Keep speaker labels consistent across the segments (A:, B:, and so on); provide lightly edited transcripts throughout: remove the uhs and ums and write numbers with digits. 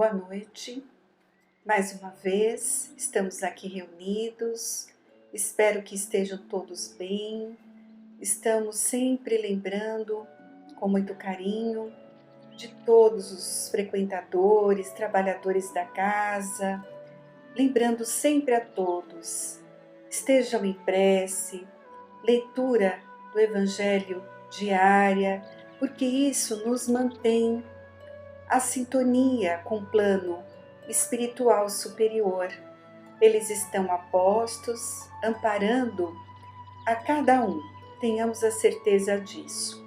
A: Boa noite, mais uma vez estamos aqui reunidos, espero que estejam todos bem. Estamos sempre lembrando com muito carinho de todos os frequentadores, trabalhadores da casa, lembrando sempre a todos, estejam em prece, leitura do Evangelho diária, porque isso nos mantém a sintonia com o plano espiritual superior. Eles estão apostos, amparando a cada um, tenhamos a certeza disso.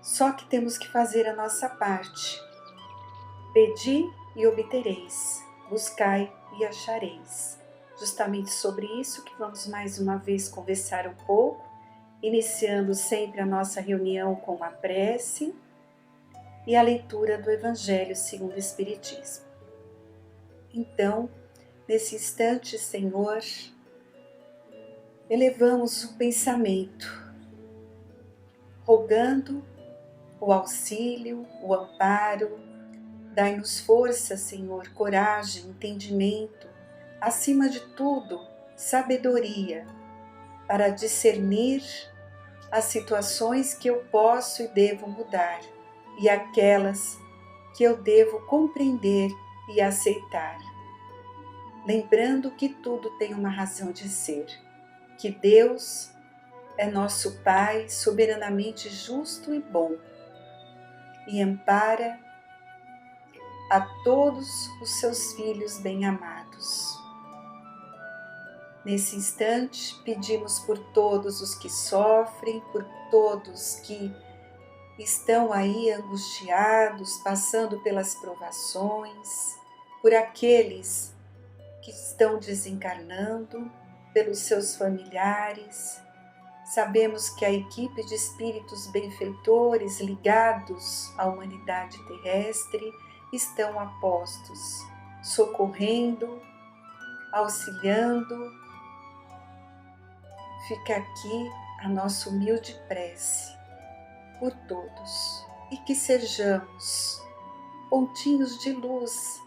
A: Só que temos que fazer a nossa parte. Pedi e obtereis, buscai e achareis. Justamente sobre isso que vamos mais uma vez conversar um pouco, iniciando sempre a nossa reunião com a prece e a leitura do Evangelho segundo o Espiritismo. Então, nesse instante, Senhor, elevamos o pensamento, rogando o auxílio, o amparo. Dai-nos força, Senhor, coragem, entendimento, acima de tudo, sabedoria, para discernir as situações que eu posso e devo mudar e aquelas que eu devo compreender e aceitar. Lembrando que tudo tem uma razão de ser, que Deus é nosso Pai soberanamente justo e bom e ampara a todos os seus filhos bem-amados. Nesse instante, pedimos por todos os que sofrem, por todos que estão aí angustiados, passando pelas provações, por aqueles que estão desencarnando, pelos seus familiares. Sabemos que a equipe de espíritos benfeitores ligados à humanidade terrestre estão a postos, socorrendo, auxiliando. Fica aqui a nossa humilde prece por todos e que sejamos pontinhos de luz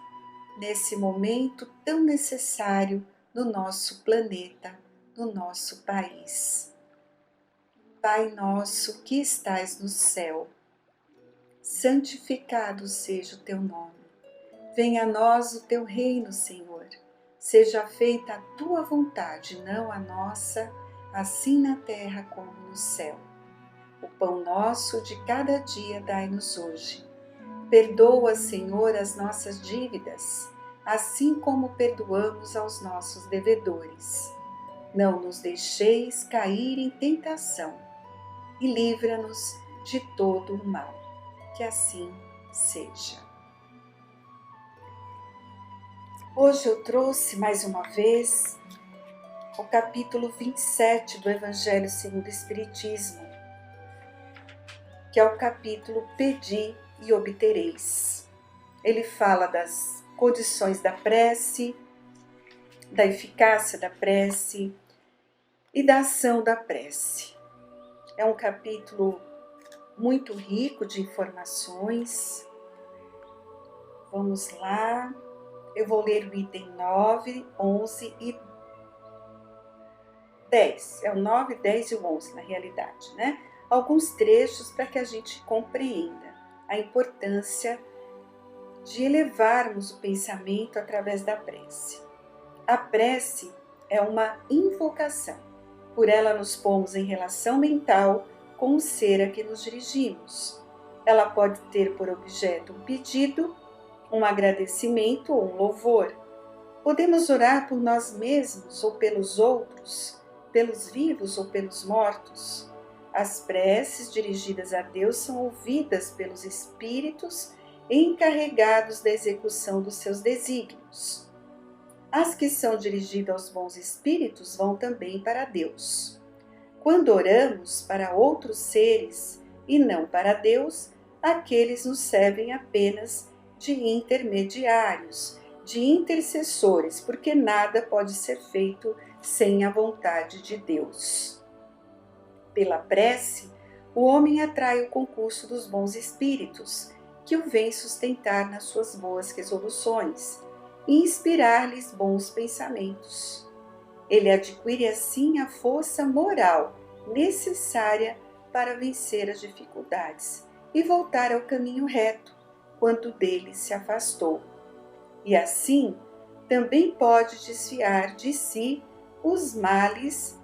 A: nesse momento tão necessário no nosso planeta, no nosso país. Pai nosso que estais no céu, santificado seja o teu nome. Venha a nós o teu reino, Senhor. Seja feita a tua vontade, não a nossa, assim na terra como no céu. O pão nosso de cada dia dai-nos hoje. Perdoa, Senhor, as nossas dívidas, assim como perdoamos aos nossos devedores. Não nos deixeis cair em tentação e livra-nos de todo o mal. Que assim seja. Hoje eu trouxe mais uma vez o capítulo 27 do Evangelho segundo o Espiritismo, que é o capítulo Pedi e obtereis. Ele fala das condições da prece, da eficácia da prece e da ação da prece. É um capítulo muito rico de informações. Vamos lá. Eu vou ler o item 9, 11 e 10. É o 9, 10 e o 11 na realidade, né? Alguns trechos para que a gente compreenda a importância de elevarmos o pensamento através da prece. A prece é uma invocação. Por ela nos pomos em relação mental com o ser a que nos dirigimos. Ela pode ter por objeto um pedido, um agradecimento ou um louvor. Podemos orar por nós mesmos ou pelos outros, pelos vivos ou pelos mortos. As preces dirigidas a Deus são ouvidas pelos espíritos encarregados da execução dos seus desígnios. As que são dirigidas aos bons espíritos vão também para Deus. Quando oramos para outros seres e não para Deus, aqueles nos servem apenas de intermediários, de intercessores, porque nada pode ser feito sem a vontade de Deus. Pela prece, o homem atrai o concurso dos bons espíritos que o vem sustentar nas suas boas resoluções e inspirar-lhes bons pensamentos. Ele adquire assim a força moral necessária para vencer as dificuldades e voltar ao caminho reto quando dele se afastou. E assim também pode desviar de si os males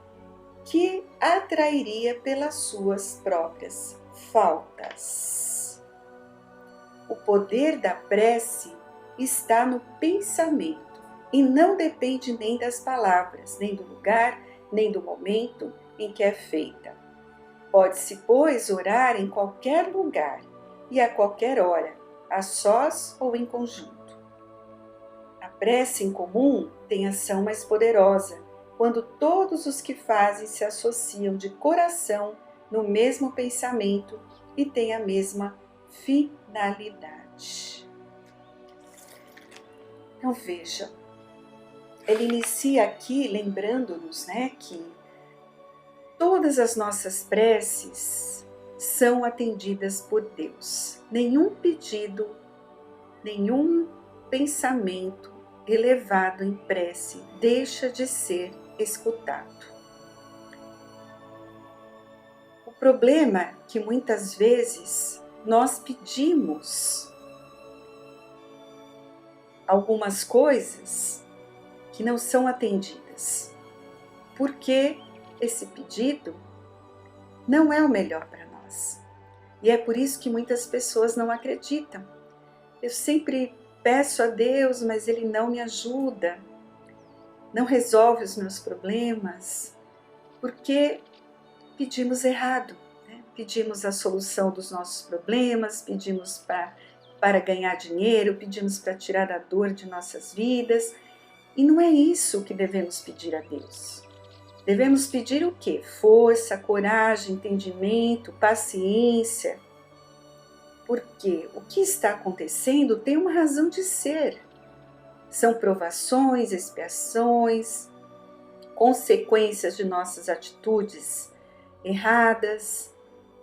A: que atrairia pelas suas próprias faltas. O poder da prece está no pensamento e não depende nem das palavras, nem do lugar, nem do momento em que é feita. Pode-se, pois, orar em qualquer lugar e a qualquer hora, a sós ou em conjunto. A prece em comum tem ação mais poderosa quando todos os que fazem se associam de coração no mesmo pensamento e têm a mesma finalidade. Então veja, ele inicia aqui lembrando-nos, que todas as nossas preces são atendidas por Deus. Nenhum pedido, nenhum pensamento elevado em prece deixa de ser escutado. O problema é que muitas vezes nós pedimos algumas coisas que não são atendidas, porque esse pedido não é o melhor para nós. E é por isso que muitas pessoas não acreditam. Eu sempre peço a Deus, mas Ele não me ajuda, não resolve os meus problemas, porque pedimos errado, Pedimos a solução dos nossos problemas, pedimos para ganhar dinheiro, pedimos para tirar a dor de nossas vidas, e não é isso que devemos pedir a Deus. Devemos pedir o quê? Força, coragem, entendimento, paciência, porque o que está acontecendo tem uma razão de ser. São provações, expiações, consequências de nossas atitudes erradas.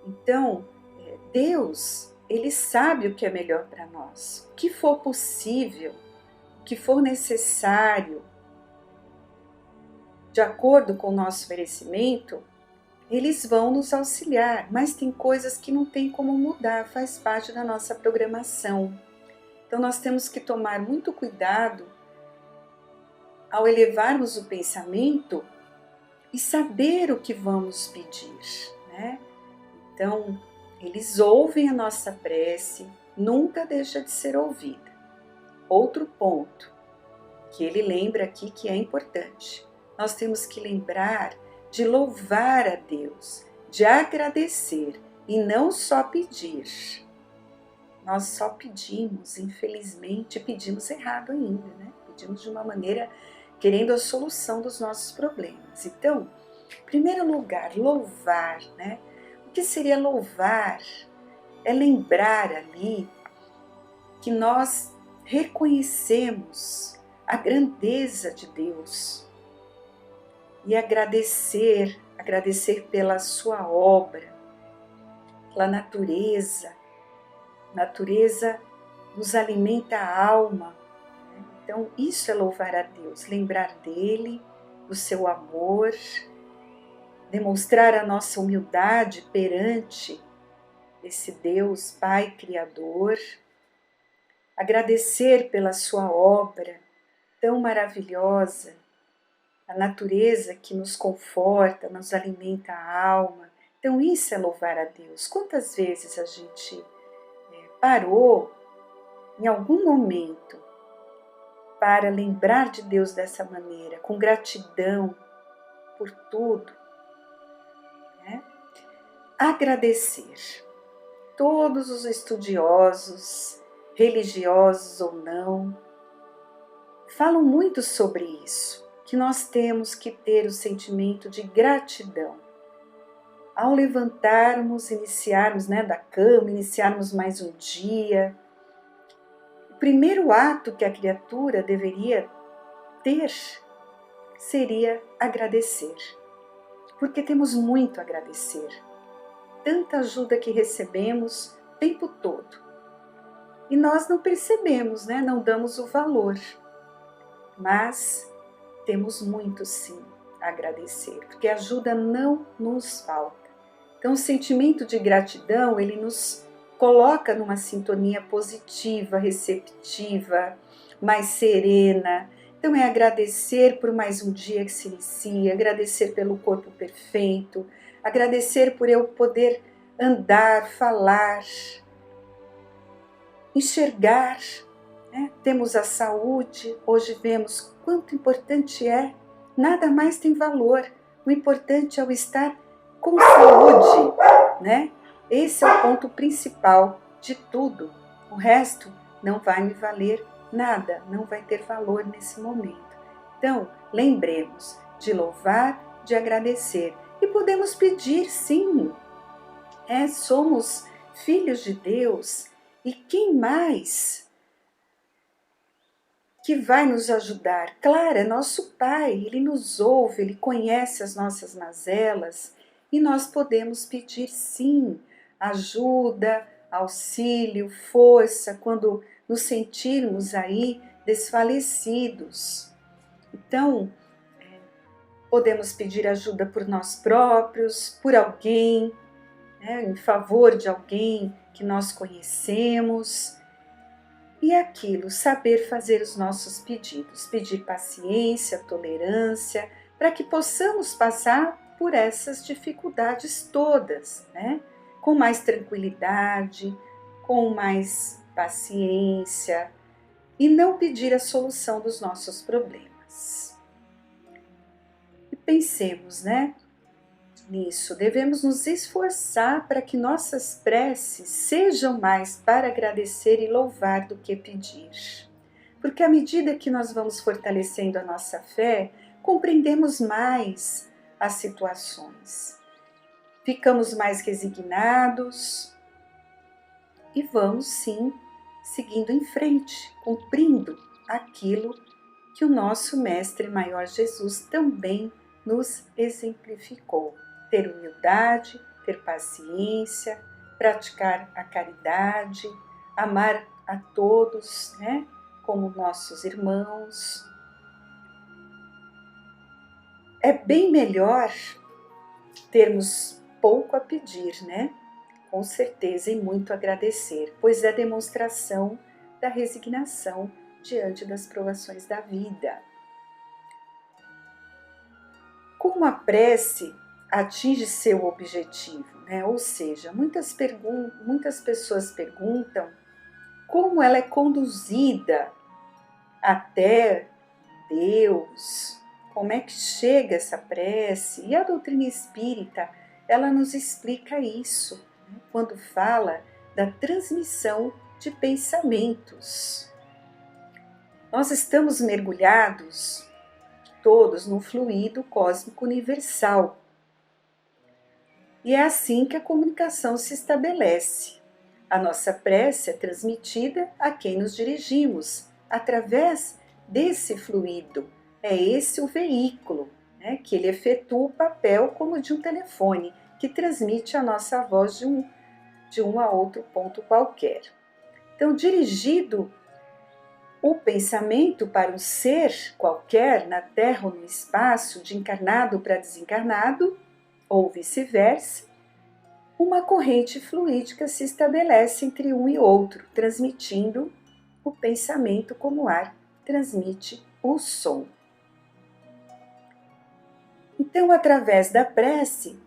A: Então, Deus, Ele sabe o que é melhor para nós. O que for possível, o que for necessário, de acordo com o nosso merecimento, eles vão nos auxiliar, mas tem coisas que não tem como mudar, faz parte da nossa programação. Então nós temos que tomar muito cuidado ao elevarmos o pensamento e saber o que vamos pedir, Então, eles ouvem a nossa prece, nunca deixa de ser ouvida. Outro ponto que ele lembra aqui que é importante. Nós temos que lembrar de louvar a Deus, de agradecer e não só pedir. Nós só pedimos, infelizmente, pedimos errado ainda, Pedimos de uma maneira querendo a solução dos nossos problemas. Então, em primeiro lugar, louvar, O que seria louvar? É lembrar ali que nós reconhecemos a grandeza de Deus e agradecer pela sua obra, pela natureza. A natureza nos alimenta a alma. Então, isso é louvar a Deus, lembrar dele, do seu amor, demonstrar a nossa humildade perante esse Deus Pai Criador, agradecer pela sua obra tão maravilhosa, a natureza que nos conforta, nos alimenta a alma. Então isso é louvar a Deus. Quantas vezes a gente parou em algum momento para lembrar de Deus dessa maneira, com gratidão por tudo, Agradecer. Todos os estudiosos, religiosos ou não, falam muito sobre isso, que nós temos que ter o sentimento de gratidão. Ao levantarmos, iniciarmos da cama, iniciarmos mais um dia, o primeiro ato que a criatura deveria ter seria agradecer, porque temos muito a agradecer. Tanta ajuda que recebemos o tempo todo. e nós não percebemos, né? Não damos o valor. Mas temos muito sim a agradecer, porque ajuda não nos falta. Então o sentimento de gratidão, ele nos coloca numa sintonia positiva, receptiva, mais serena. Então é agradecer por mais um dia que se inicia, agradecer pelo corpo perfeito, agradecer por eu poder andar, falar, enxergar, né? Temos a saúde, hoje vemos quanto importante é, nada mais tem valor, o importante é o estar com saúde, né? Esse é o ponto principal de tudo, o resto não vai me valer nada, não vai ter valor nesse momento. Então, lembremos de louvar, de agradecer e podemos pedir sim, somos filhos de Deus e quem mais que vai nos ajudar? Claro, é nosso Pai, Ele nos ouve, Ele conhece as nossas mazelas e nós podemos pedir sim ajuda, auxílio, força quando nos sentirmos aí desfalecidos. Então, podemos pedir ajuda por nós próprios, por alguém, né, em favor de alguém que nós conhecemos. E aquilo, saber fazer os nossos pedidos, pedir paciência, tolerância, para que possamos passar por essas dificuldades todas, né? Com mais tranquilidade, com mais paciência e não pedir a solução dos nossos problemas. E pensemos, né? Nisso, devemos nos esforçar para que nossas preces sejam mais para agradecer e louvar do que pedir. Porque à medida que nós vamos fortalecendo a nossa fé, compreendemos mais as situações. Ficamos mais resignados e vamos sim seguindo em frente, cumprindo aquilo que o nosso Mestre Maior Jesus também nos exemplificou. Ter humildade, ter paciência, praticar a caridade, amar a todos, né, como nossos irmãos. É bem melhor termos pouco a pedir, né? Com certeza, e muito agradecer, pois é demonstração da resignação diante das provações da vida. Como a prece atinge seu objetivo, né? Ou seja, muitas pessoas perguntam como ela é conduzida até Deus, como é que chega essa prece? E a doutrina espírita, ela nos explica isso, né? Quando fala da transmissão de pensamentos. Nós estamos mergulhados todos no fluido cósmico universal. E é assim que a comunicação se estabelece. A nossa prece é transmitida a quem nos dirigimos, através desse fluido. É esse o veículo, né, que ele efetua o papel como de um telefone, que transmite a nossa voz de um a outro ponto qualquer. Então, dirigido o pensamento para um ser qualquer na Terra ou no espaço, de encarnado para desencarnado, ou vice-versa, uma corrente fluídica se estabelece entre um e outro, transmitindo o pensamento como o ar transmite o som. Então, através da prece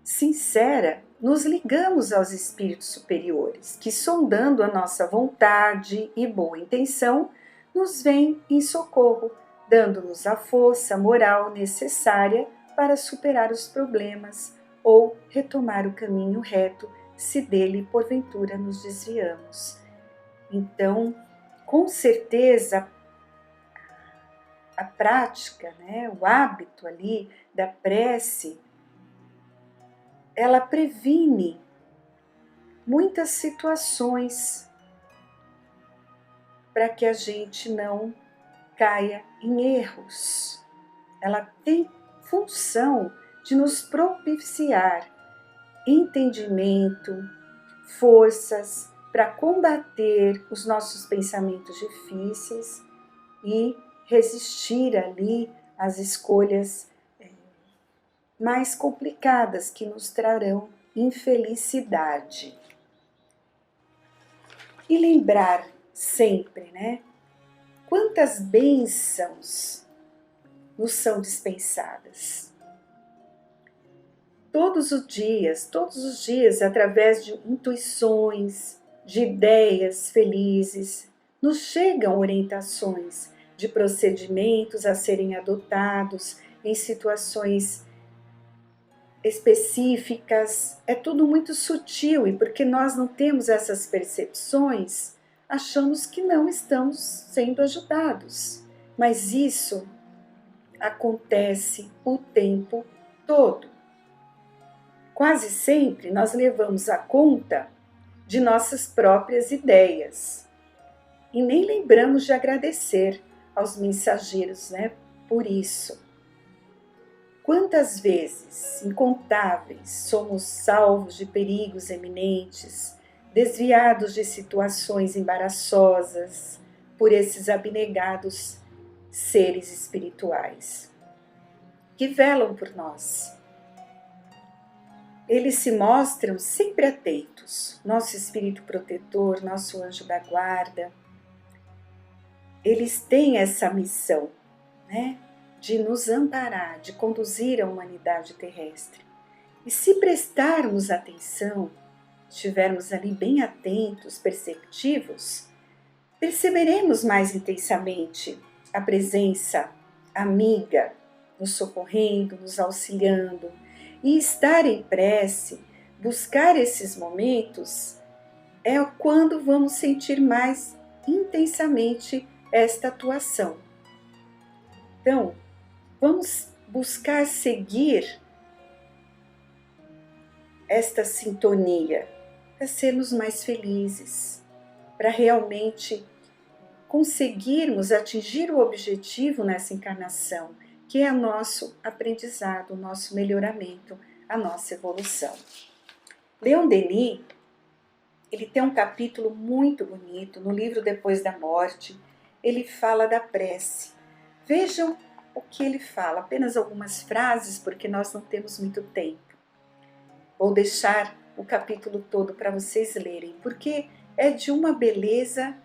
A: sincera, nos ligamos aos espíritos superiores, que, sondando a nossa vontade e boa intenção, nos vêm em socorro, dando-nos a força moral necessária para superar os problemas ou retomar o caminho reto, se dele, porventura, nos desviamos. Então, com certeza, a prática, né, o hábito ali da prece, ela previne muitas situações para que a gente não caia em erros. Ela tem função de nos propiciar entendimento, forças para combater os nossos pensamentos difíceis e resistir ali às escolhas mais complicadas que nos trarão infelicidade. E lembrar sempre, né? Quantas bênçãos nos são dispensadas. Todos os dias, através de intuições, de ideias felizes, nos chegam orientações de procedimentos a serem adotados em situações específicas. É tudo muito sutil e porque nós não temos essas percepções, achamos que não estamos sendo ajudados. Mas isso acontece o tempo todo. Quase sempre nós levamos a conta de nossas próprias ideias e nem lembramos de agradecer aos mensageiros, né, por isso. Quantas vezes, incontáveis, somos salvos de perigos eminentes, desviados de situações embaraçosas por esses abnegados seres espirituais que velam por nós. Eles se mostram sempre atentos, nosso espírito protetor, nosso anjo da guarda. Eles têm essa missão, né, de nos amparar, de conduzir a humanidade terrestre. E se prestarmos atenção, estivermos ali bem atentos, perceptivos, perceberemos mais intensamente a presença amiga, nos socorrendo, nos auxiliando. E estar em prece, buscar esses momentos, é quando vamos sentir mais intensamente esta atuação. Então, vamos buscar seguir esta sintonia para sermos mais felizes, para realmente conseguirmos atingir o objetivo nessa encarnação, que é o nosso aprendizado, o nosso melhoramento, a nossa evolução. Leon Denis, ele tem um capítulo muito bonito no livro Depois da Morte. Ele fala da prece. Vejam o que ele fala, apenas algumas frases, porque nós não temos muito tempo. Vou deixar o capítulo todo para vocês lerem, porque é de uma beleza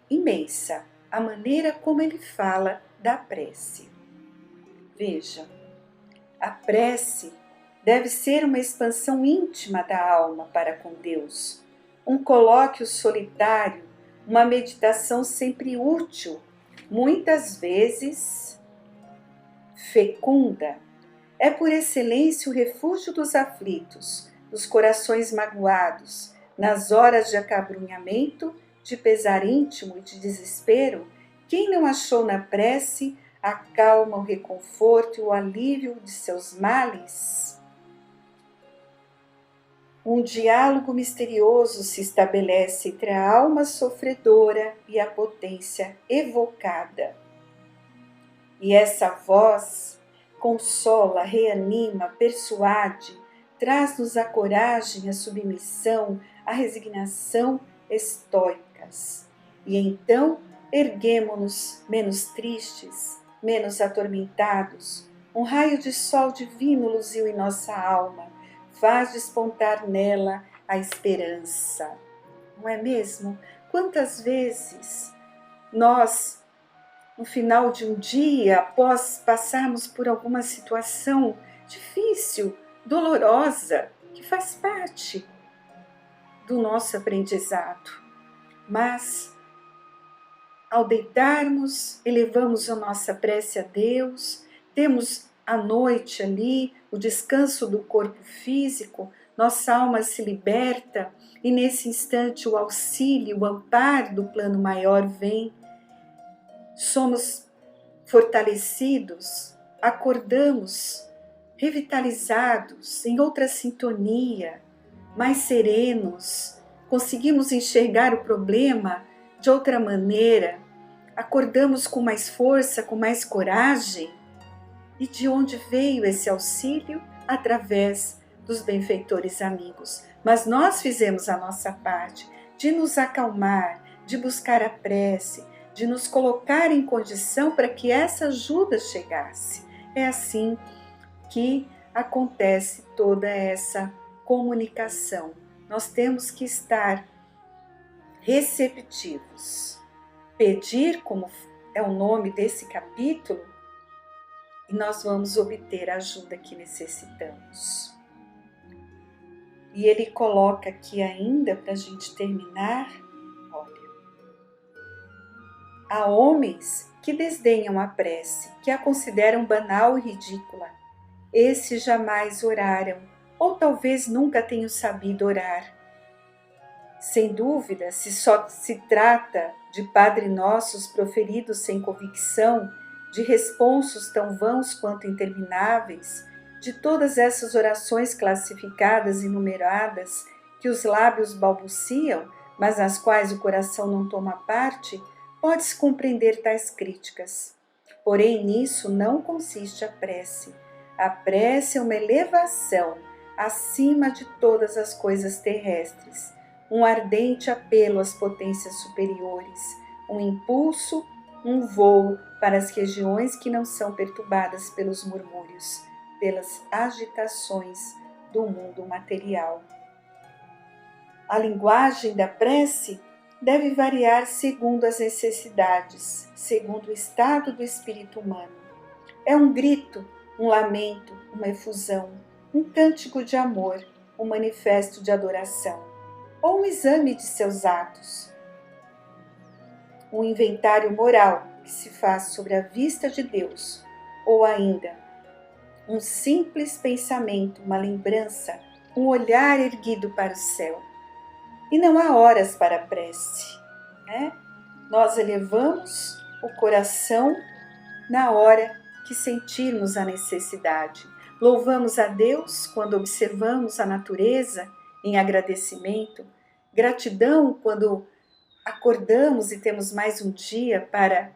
A: imensa a maneira como ele fala da prece. Veja, a prece deve ser uma expansão íntima da alma para com Deus, um colóquio solitário, uma meditação sempre útil, muitas vezes fecunda. É por excelência o refúgio dos aflitos, dos corações magoados, nas horas de acabrunhamento, de pesar íntimo e de desespero. Quem não achou na prece a calma, o reconforto e o alívio de seus males? Um diálogo misterioso se estabelece entre a alma sofredora e a potência evocada. E essa voz consola, reanima, persuade, traz-nos a coragem, a submissão, a resignação estoicas. E então erguemo-nos menos tristes, menos atormentados. Um raio de sol divino luziu em nossa alma, faz despontar nela a esperança. Não é mesmo? Quantas vezes nós, no final de um dia, após passarmos por alguma situação difícil, dolorosa, que faz parte do nosso aprendizado, mas ao deitarmos, elevamos a nossa prece a Deus, temos à noite ali o descanso do corpo físico, nossa alma se liberta e nesse instante o auxílio, o amparo do plano maior vem. Somos fortalecidos, acordamos revitalizados, em outra sintonia, mais serenos, conseguimos enxergar o problema de outra maneira, acordamos com mais força, com mais coragem. E de onde veio esse auxílio? Através dos benfeitores amigos, mas nós fizemos a nossa parte de nos acalmar, de buscar a prece, de nos colocar em condição para que essa ajuda chegasse. É assim que acontece toda essa comunicação. Nós temos que estar receptivos. Pedir, como é o nome desse capítulo, e nós vamos obter a ajuda que necessitamos. E ele coloca aqui ainda, para a gente terminar, olha, há homens que desdenham a prece, que a consideram banal e ridícula. Esses jamais oraram, ou talvez nunca tenham sabido orar. Sem dúvida, se só se trata de Padre Nossos proferidos sem convicção, de responsos tão vãos quanto intermináveis, de todas essas orações classificadas e numeradas que os lábios balbuciam, mas nas quais o coração não toma parte, pode-se compreender tais críticas. Porém, nisso não consiste a prece. A prece é uma elevação acima de todas as coisas terrestres, um ardente apelo às potências superiores, um impulso, um voo para as regiões que não são perturbadas pelos murmúrios, pelas agitações do mundo material. A linguagem da prece deve variar segundo as necessidades, segundo o estado do espírito humano. É um grito, um lamento, uma efusão, um cântico de amor, um manifesto de adoração, ou um exame de seus atos, um inventário moral que se faz sobre a vista de Deus, ou ainda um simples pensamento, uma lembrança, um olhar erguido para o céu. E não há horas para a prece, né? Nós elevamos o coração na hora que sentirmos a necessidade. Louvamos a Deus quando observamos a natureza em agradecimento, gratidão quando acordamos e temos mais um dia para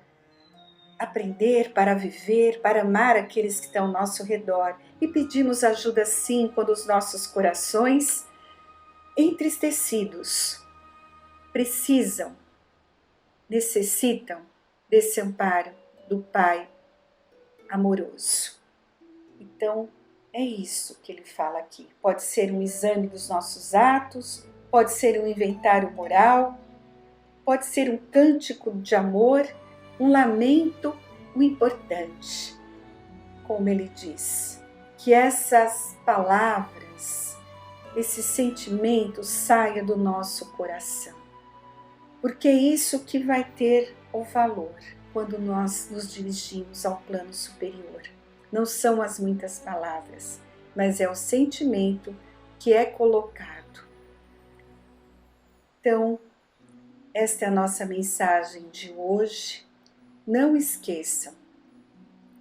A: aprender, para viver, para amar aqueles que estão ao nosso redor. E pedimos ajuda sim quando os nossos corações entristecidos precisam, necessitam desse amparo do Pai amoroso. Então, é isso que ele fala aqui. Pode ser um exame dos nossos atos, pode ser um inventário moral, pode ser um cântico de amor, um lamento, o importante, como ele diz, que essas palavras, esse sentimento saia do nosso coração, porque é isso que vai ter o valor quando nós nos dirigimos ao plano superior. Não são as muitas palavras, mas é o sentimento que é colocado. Então, esta é a nossa mensagem de hoje. Não esqueçam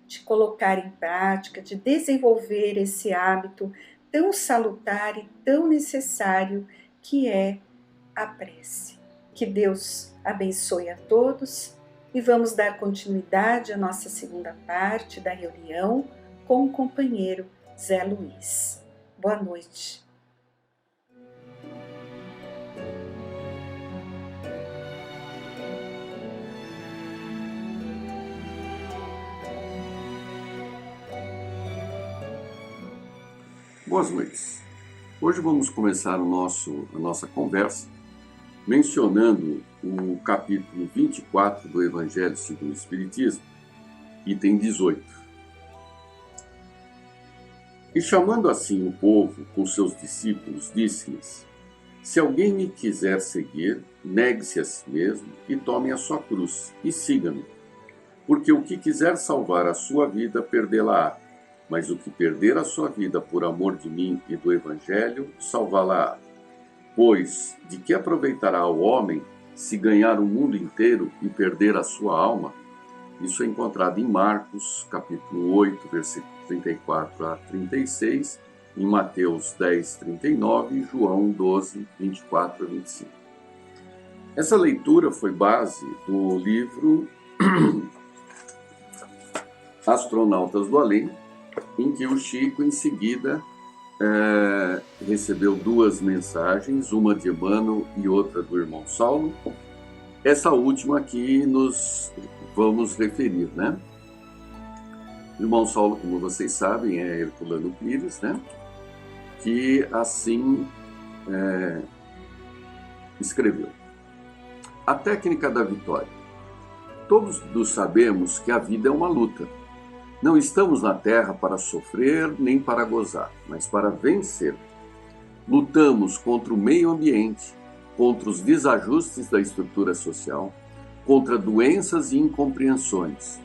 A: de colocar em prática, de desenvolver esse hábito tão salutar e tão necessário que é a prece. Que Deus abençoe a todos e vamos dar continuidade à nossa segunda parte da reunião com o companheiro Zé Luiz. Boa noite.
B: Boas noites. Hoje vamos começar a nossa conversa mencionando o capítulo 24 do Evangelho segundo o Espiritismo, item 18. E chamando assim o povo com seus discípulos, disse-lhes: se alguém me quiser seguir, negue-se a si mesmo e tome a sua cruz e siga-me. Porque o que quiser salvar a sua vida, perdê-la-á. Mas o que perder a sua vida por amor de mim e do Evangelho, salvá-la-á. Pois, de que aproveitará o homem se ganhar o mundo inteiro e perder a sua alma? Isso é encontrado em Marcos, capítulo 8, versículo 34 a 36, em Mateus 10, 39 e João 12, 24 a 25. Essa leitura foi base do livro Astronautas do Além, em que o Chico, em seguida, recebeu duas mensagens, uma de Emmanuel e outra do irmão Saulo. Essa última aqui nos vamos referir, né? O irmão Saulo, como vocês sabem, é Herculano Pires, né? Que assim escreveu. A técnica da vitória. Todos sabemos que a vida é uma luta. Não estamos na Terra para sofrer nem para gozar, mas para vencer. Lutamos contra o meio ambiente, contra os desajustes da estrutura social, contra doenças e incompreensões,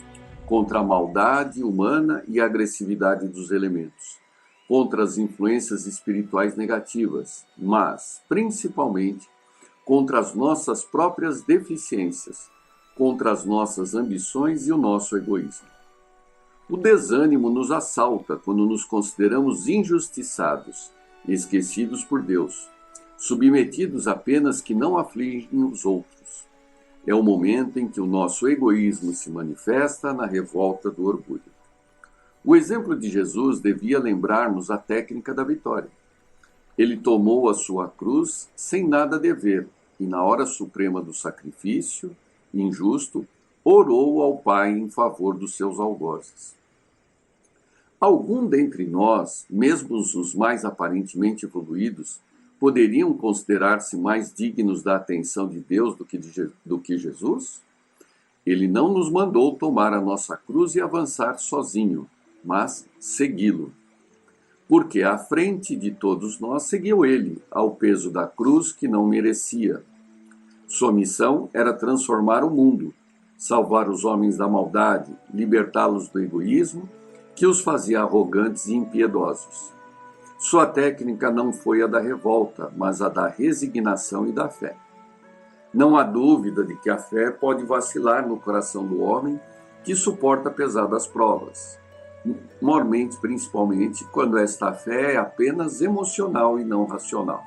B: contra a maldade humana e a agressividade dos elementos, contra as influências espirituais negativas, mas, principalmente, contra as nossas próprias deficiências, contra as nossas ambições e o nosso egoísmo. O desânimo nos assalta quando nos consideramos injustiçados, esquecidos por Deus, submetidos a penas que não afligem os outros. É o momento em que o nosso egoísmo se manifesta na revolta do orgulho. O exemplo de Jesus devia lembrar-nos a técnica da vitória. Ele tomou a sua cruz sem nada dever e, na hora suprema do sacrifício injusto, orou ao Pai em favor dos seus algozes. Algum dentre nós, mesmo os mais aparentemente evoluídos, poderiam considerar-se mais dignos da atenção de Deus do que Jesus? Ele não nos mandou tomar a nossa cruz e avançar sozinho, mas segui-lo. Porque à frente de todos nós seguiu ele, ao peso da cruz que não merecia. Sua missão era transformar o mundo, salvar os homens da maldade, libertá-los do egoísmo, que os fazia arrogantes e impiedosos. Sua técnica não foi a da revolta, mas a da resignação e da fé. Não há dúvida de que a fé pode vacilar no coração do homem que suporta pesadas provas, mormente, principalmente quando esta fé é apenas emocional e não racional.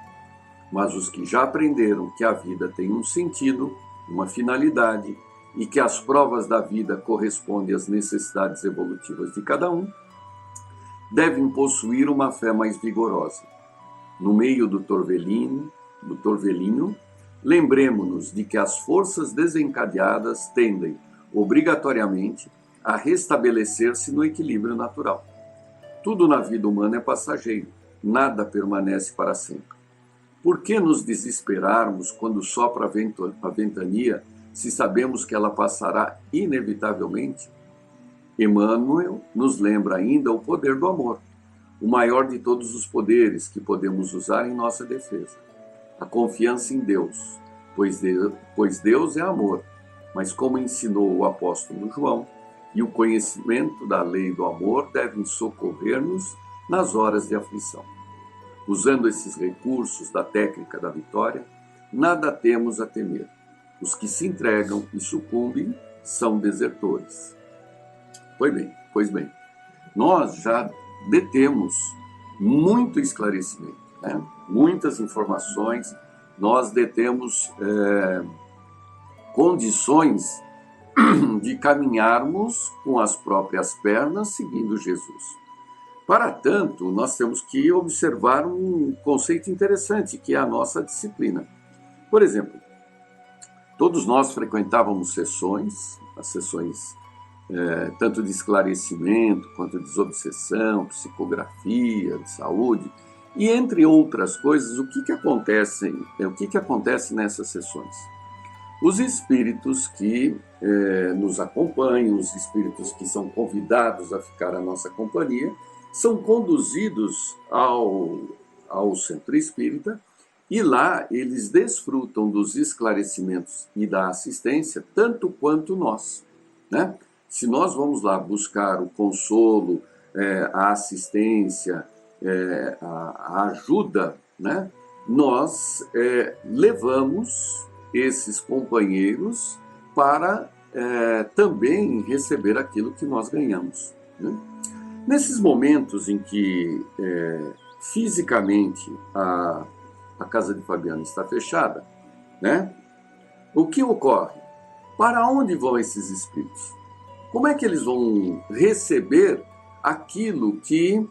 B: Mas os que já aprenderam que a vida tem um sentido, uma finalidade, e que as provas da vida correspondem às necessidades evolutivas de cada um, devem possuir uma fé mais vigorosa. No meio do torvelinho, lembremo-nos de que as forças desencadeadas tendem, obrigatoriamente, a restabelecer-se no equilíbrio natural. Tudo na vida humana é passageiro, nada permanece para sempre. Por que nos desesperarmos quando sopra a ventania, se sabemos que ela passará inevitavelmente? Emmanuel nos lembra ainda o poder do amor, o maior de todos os poderes que podemos usar em nossa defesa. A confiança em Deus, pois Deus é amor, mas como ensinou o apóstolo João, e o conhecimento da lei do amor devem socorrer-nos nas horas de aflição. Usando esses recursos da técnica da vitória, nada temos a temer. Os que se entregam e sucumbem são desertores. Pois bem, nós já detemos muito esclarecimento, né? Muitas informações, nós detemos condições de caminharmos com as próprias pernas seguindo Jesus. Para tanto, nós temos que observar um conceito interessante, que é a nossa disciplina. Por exemplo, todos nós frequentávamos sessões, as sessões tanto de esclarecimento, quanto de desobsessão, psicografia, de saúde, e entre outras coisas, o que acontece nessas sessões? Os espíritos que nos acompanham, os espíritos que são convidados a ficar à nossa companhia, são conduzidos ao centro espírita e lá eles desfrutam dos esclarecimentos e da assistência tanto quanto nós, né? Se nós vamos lá buscar o consolo, a assistência, a ajuda, né? Nós levamos esses companheiros para também receber aquilo que nós ganhamos, né? Nesses momentos em que fisicamente a casa de Fabiano está fechada, né? O que ocorre? Para onde vão esses espíritos? Como é que eles vão receber aquilo que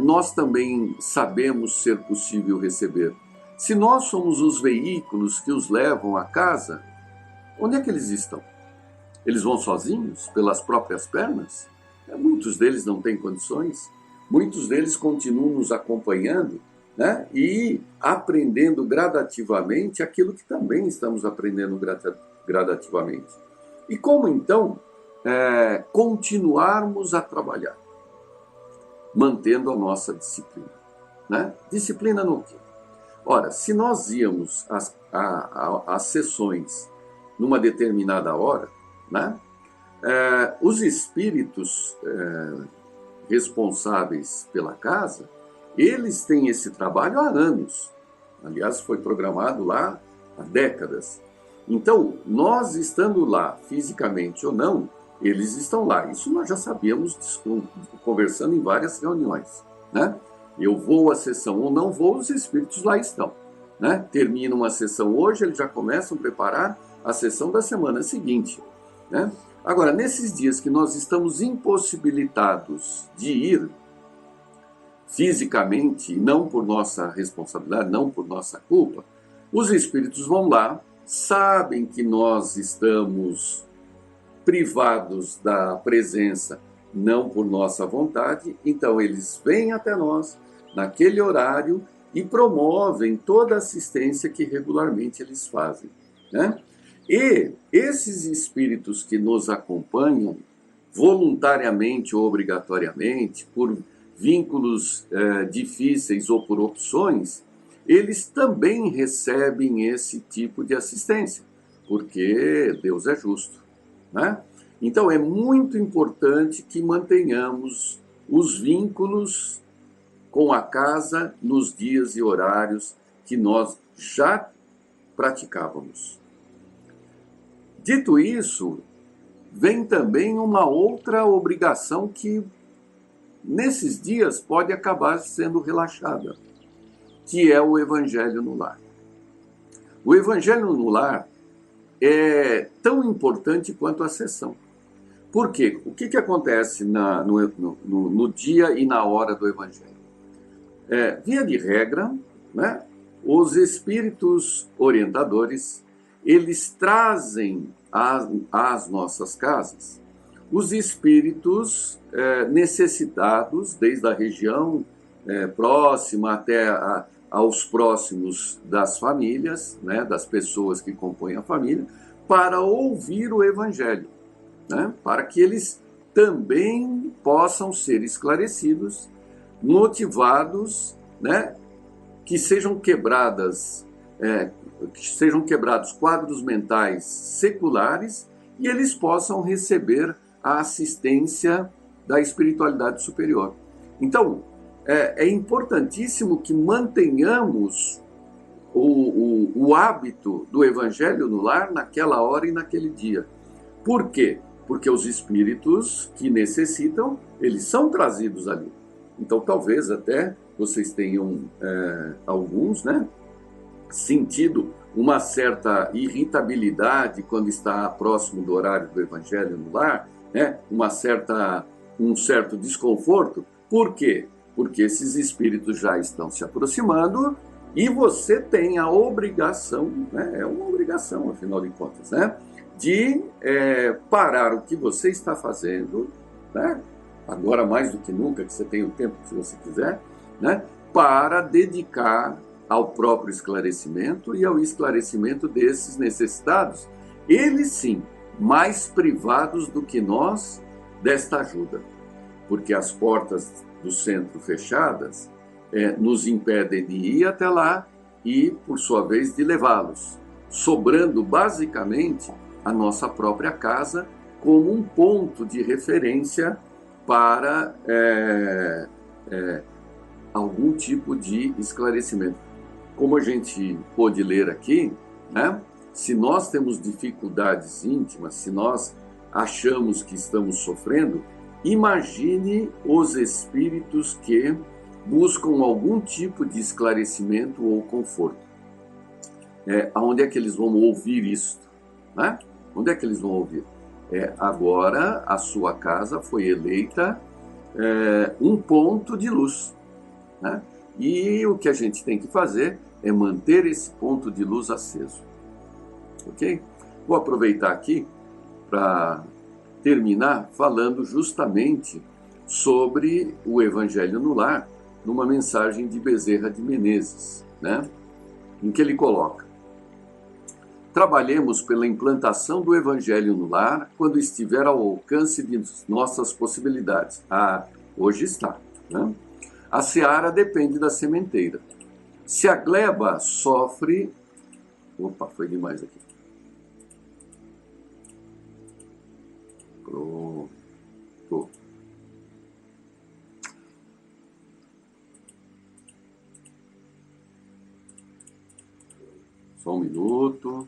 B: nós também sabemos ser possível receber. Se nós somos os veículos que os levam à casa, onde é que eles estão? Eles vão sozinhos, pelas próprias pernas? Muitos deles não têm condições, muitos deles continuam nos acompanhando, né? E aprendendo gradativamente aquilo que também estamos aprendendo gradativamente. E como então continuarmos a trabalhar, mantendo a nossa disciplina, né? Disciplina no quê? Ora, se nós íamos às sessões numa determinada hora, né? Os espíritos responsáveis pela casa, eles têm esse trabalho há anos. Aliás, foi programado lá há décadas. Então, nós estando lá, fisicamente ou não, eles estão lá. Isso nós já sabíamos, conversando em várias reuniões, né? Eu vou à sessão ou não vou, os espíritos lá estão, né? Termina uma sessão hoje, eles já começam a preparar a sessão da semana seguinte, né? Agora, nesses dias que nós estamos impossibilitados de ir fisicamente, não por nossa responsabilidade, não por nossa culpa, os espíritos vão lá, sabem que nós estamos privados da presença, não por nossa vontade, então eles vêm até nós naquele horário e promovem toda a assistência que regularmente eles fazem, né? E esses espíritos que nos acompanham, voluntariamente ou obrigatoriamente, por vínculos difíceis ou por opções, eles também recebem esse tipo de assistência, porque Deus é justo, né? Então é muito importante que mantenhamos os vínculos com a casa nos dias e horários que nós já praticávamos. Dito isso, vem também uma outra obrigação que nesses dias pode acabar sendo relaxada, que é o Evangelho no lar. O Evangelho no lar é tão importante quanto a sessão. Por quê? O que acontece no dia e na hora do Evangelho? Via de regra, né, os espíritos orientadores, eles trazem às nossas casas os espíritos necessitados, desde a região próxima até aos próximos das famílias, né, das pessoas que compõem a família, para ouvir o Evangelho, né, para que eles também possam ser esclarecidos, motivados, né, que sejam quebrados quadros mentais seculares e eles possam receber a assistência da espiritualidade superior. Então, é importantíssimo que mantenhamos o hábito do Evangelho no lar naquela hora e naquele dia. Por quê? Porque os espíritos que necessitam, eles são trazidos ali. Então, talvez até vocês tenham, alguns, né, sentido uma certa irritabilidade quando está próximo do horário do Evangelho no lar, né, um certo desconforto. Por quê? Porque esses espíritos já estão se aproximando e você tem a obrigação, né, é uma obrigação, afinal de contas, né, de parar o que você está fazendo, né, agora mais do que nunca, que você tem o tempo que você quiser, né, para dedicar ao próprio esclarecimento e ao esclarecimento desses necessitados, eles sim, mais privados do que nós desta ajuda, porque as portas do centro fechadas nos impedem de ir até lá e, por sua vez, de levá-los, sobrando basicamente a nossa própria casa como um ponto de referência para algum tipo de esclarecimento. Como a gente pôde ler aqui, né, se nós temos dificuldades íntimas, se nós achamos que estamos sofrendo, imagine os espíritos que buscam algum tipo de esclarecimento ou conforto. Onde é que eles vão ouvir isso? Né? Onde é que eles vão ouvir? Agora a sua casa foi eleita um ponto de luz, né? E o que a gente tem que fazer é manter esse ponto de luz aceso. Ok? Vou aproveitar aqui para terminar falando justamente sobre o Evangelho no Lar, numa mensagem de Bezerra de Menezes, né? Em que ele coloca: trabalhemos pela implantação do Evangelho no lar quando estiver ao alcance de nossas possibilidades. Hoje está, né? A seara depende da sementeira. Se a gleba sofre... Opa, foi demais aqui. Pronto. Só um minuto.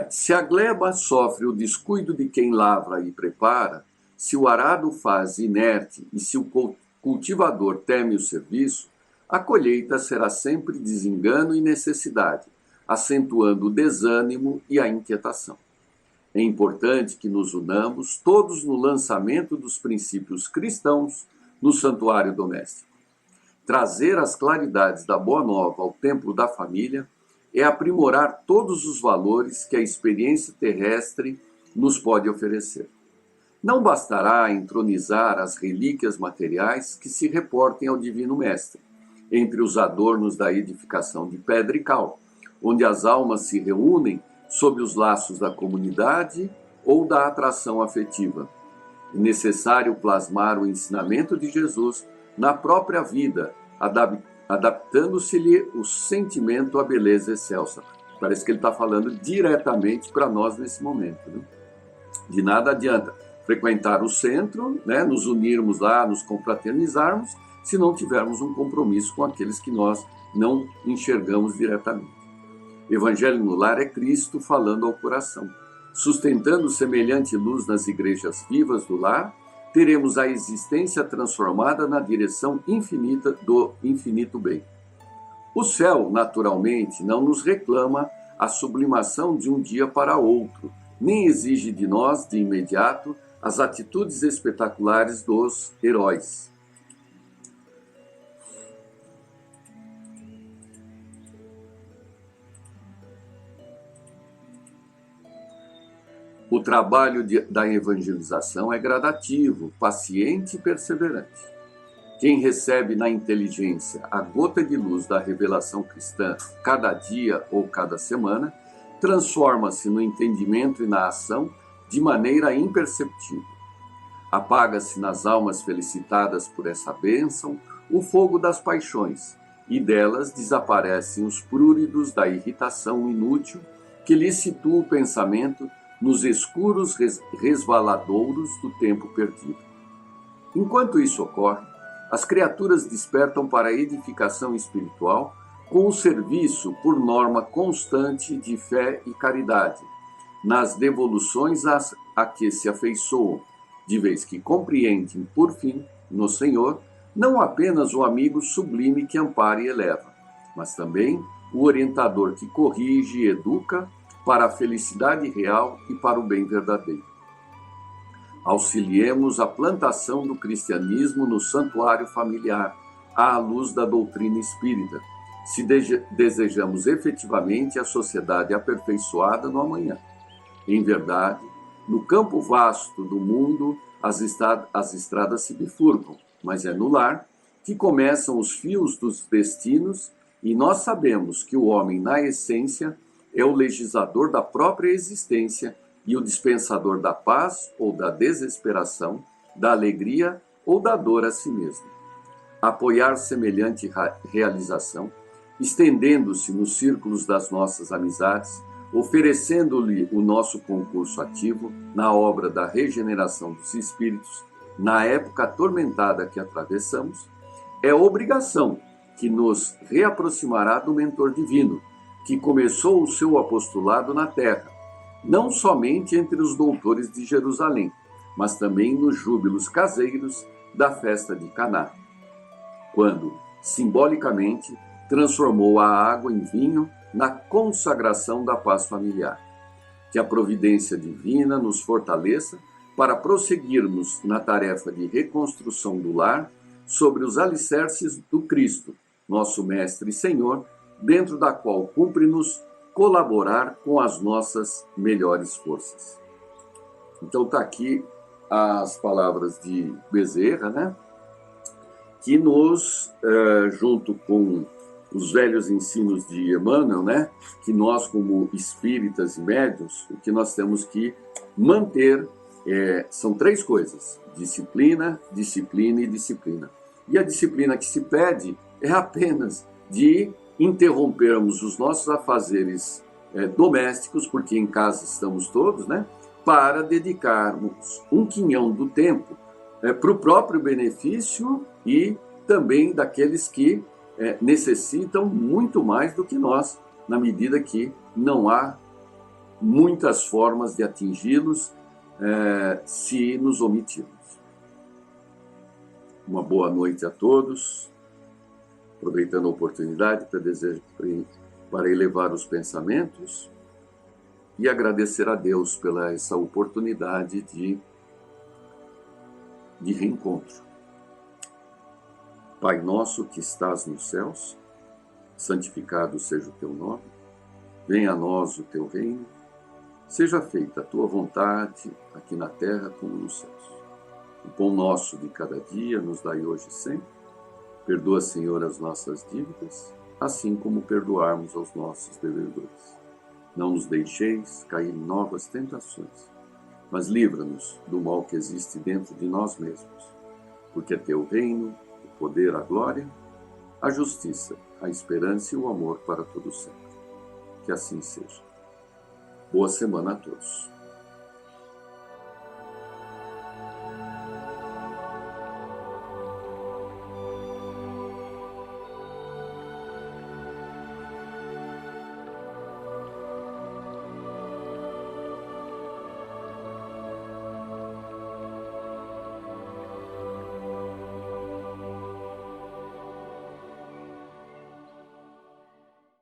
B: Se a gleba sofre o descuido de quem lavra e prepara, se o arado faz inerte e se o cultivador teme o serviço, a colheita será sempre desengano e necessidade, acentuando o desânimo e a inquietação. É importante que nos unamos todos no lançamento dos princípios cristãos no santuário doméstico. Trazer as claridades da Boa Nova ao templo da família é aprimorar todos os valores que a experiência terrestre nos pode oferecer. Não bastará entronizar as relíquias materiais que se reportem ao Divino Mestre, entre os adornos da edificação de pedra e cal, onde as almas se reúnem sob os laços da comunidade ou da atração afetiva. É necessário plasmar o ensinamento de Jesus na própria vida, adaptando-se-lhe o sentimento à beleza excelsa. Parece que ele está falando diretamente para nós nesse momento, né? De nada adianta frequentar o centro, né, nos unirmos lá, nos confraternizarmos, se não tivermos um compromisso com aqueles que nós não enxergamos diretamente. Evangelho no lar é Cristo falando ao coração. Sustentando semelhante luz nas igrejas vivas do lar, teremos a existência transformada na direção infinita do infinito bem. O céu, naturalmente, não nos reclama a sublimação de um dia para outro, nem exige de nós, de imediato, as atitudes espetaculares dos heróis. O trabalho da evangelização é gradativo, paciente e perseverante. Quem recebe na inteligência a gota de luz da revelação cristã cada dia ou cada semana, transforma-se no entendimento e na ação de maneira imperceptível. Apaga-se nas almas felicitadas por essa bênção o fogo das paixões, e delas desaparecem os pruridos da irritação inútil que lhes situa o pensamento nos escuros resvaladouros do tempo perdido. Enquanto isso ocorre, as criaturas despertam para a edificação espiritual com o serviço por norma constante de fé e caridade, nas devoluções a que se afeiçoam, de vez que compreendem, por fim, no Senhor, não apenas o amigo sublime que ampara e eleva, mas também o orientador que corrige e educa para a felicidade real e para o bem verdadeiro. Auxiliemos a plantação do cristianismo no santuário familiar, à luz da doutrina espírita, se desejamos efetivamente a sociedade aperfeiçoada no amanhã. Em verdade, no campo vasto do mundo, as estradas se bifurcam, mas é no lar que começam os fios dos destinos, e nós sabemos que o homem, na essência, é o legislador da própria existência e o dispensador da paz ou da desesperação, da alegria ou da dor a si mesmo. Apoiar semelhante realização, estendendo-se nos círculos das nossas amizades, oferecendo-lhe o nosso concurso ativo na obra da regeneração dos espíritos, na época atormentada que atravessamos, é obrigação que nos reaproximará do mentor divino, que começou o seu apostolado na terra, não somente entre os doutores de Jerusalém, mas também nos júbilos caseiros da festa de Caná, quando, simbolicamente, transformou a água em vinho na consagração da paz familiar. Que a providência divina nos fortaleça para prosseguirmos na tarefa de reconstrução do lar sobre os alicerces do Cristo, nosso Mestre e Senhor, dentro da qual cumpre-nos colaborar com as nossas melhores forças. Então está aqui as palavras de Bezerra, né? Que nos, junto com os velhos ensinos de Emmanuel, né? Que nós, como espíritas e médiuns, o que nós temos que manter são três coisas: disciplina, disciplina e disciplina. E a disciplina que se pede é apenas de interrompermos os nossos afazeres domésticos, porque em casa estamos todos, né? Para dedicarmos um quinhão do tempo para o próprio benefício e também daqueles que necessitam muito mais do que nós, na medida que não há muitas formas de atingi-los se nos omitirmos. Uma boa noite a todos, aproveitando a oportunidade para elevar os pensamentos e agradecer a Deus pela essa oportunidade de reencontro. Pai nosso que estás nos céus, santificado seja o teu nome, venha a nós o teu reino, seja feita a tua vontade, aqui na terra como nos céus. O pão nosso de cada dia nos dai hoje e sempre. Perdoa, Senhor, as nossas dívidas, assim como perdoarmos aos nossos devedores. Não nos deixeis cair em novas tentações, mas livra-nos do mal que existe dentro de nós mesmos, porque é teu reino, o poder, a glória, a justiça, a esperança e o amor para todo sempre. Que assim seja. Boa semana a todos.